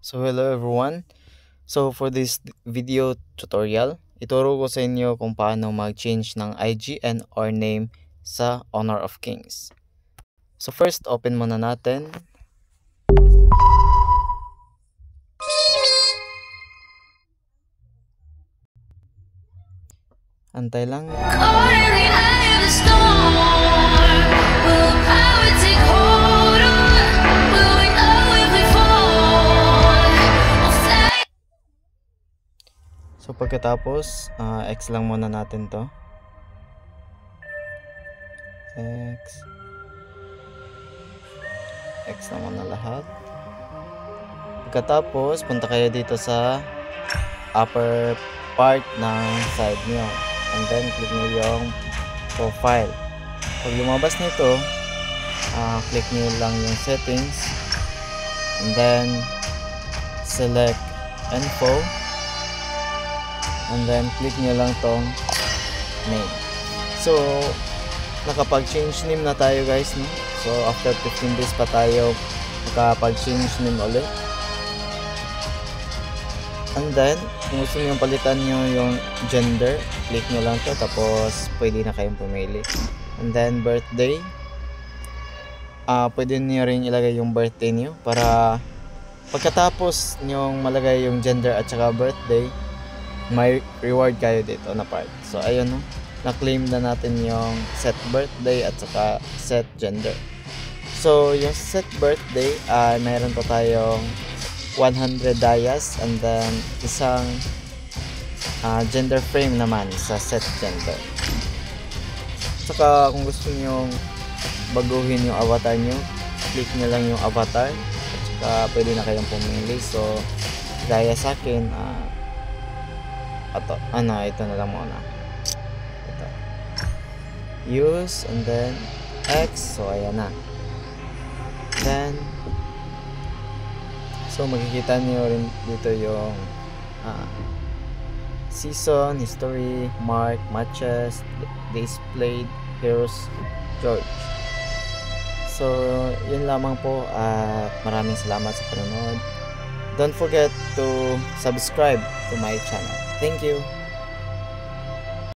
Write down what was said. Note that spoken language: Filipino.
So hello everyone. So for this video tutorial, ituro ko sa inyo kung paano mag-change ng IGN or name sa Honor of Kings. So first, open muna natin. Antay lang. So pagkatapos, X lang muna natin to. X lang muna lahat. Pagkatapos, punta kayo dito sa upper part ng side nyo. And then, click nyo yung profile. Pag lumabas nito, click nyo lang yung settings. And then, select info. And then, click nyo lang tong name. So, nakapag-change name na tayo guys, no? So, after 15 days pa tayo nakapag-change name ulit. And then, kung gusto nyo palitan nyo yung gender, click nyo lang to. Tapos, pwede na kayong pumili. And then, birthday. Pwede nyo rin ilagay yung birthday nyo para pagkatapos nyong malagay yung gender at saka birthday, may reward kayo dito na part. So ayun, no, na-claim na natin yung set birthday at saka set gender. So yung set birthday, mayroon pa tayong 100 dayas and then isang gender frame naman sa set gender. Saka kung gusto nyo baguhin yung avatar nyo, click nyo lang yung avatar at saka pwede na kayong pumili. So gaya sa akin, ito na lang muna. Ito. Use and then X. So ayan na. Then so makikita niyo rin dito yung season, history, mark, matches, days played, heroes, George. So yun lamang po at maraming salamat sa panonood. Don't forget to subscribe to my channel. Thank you.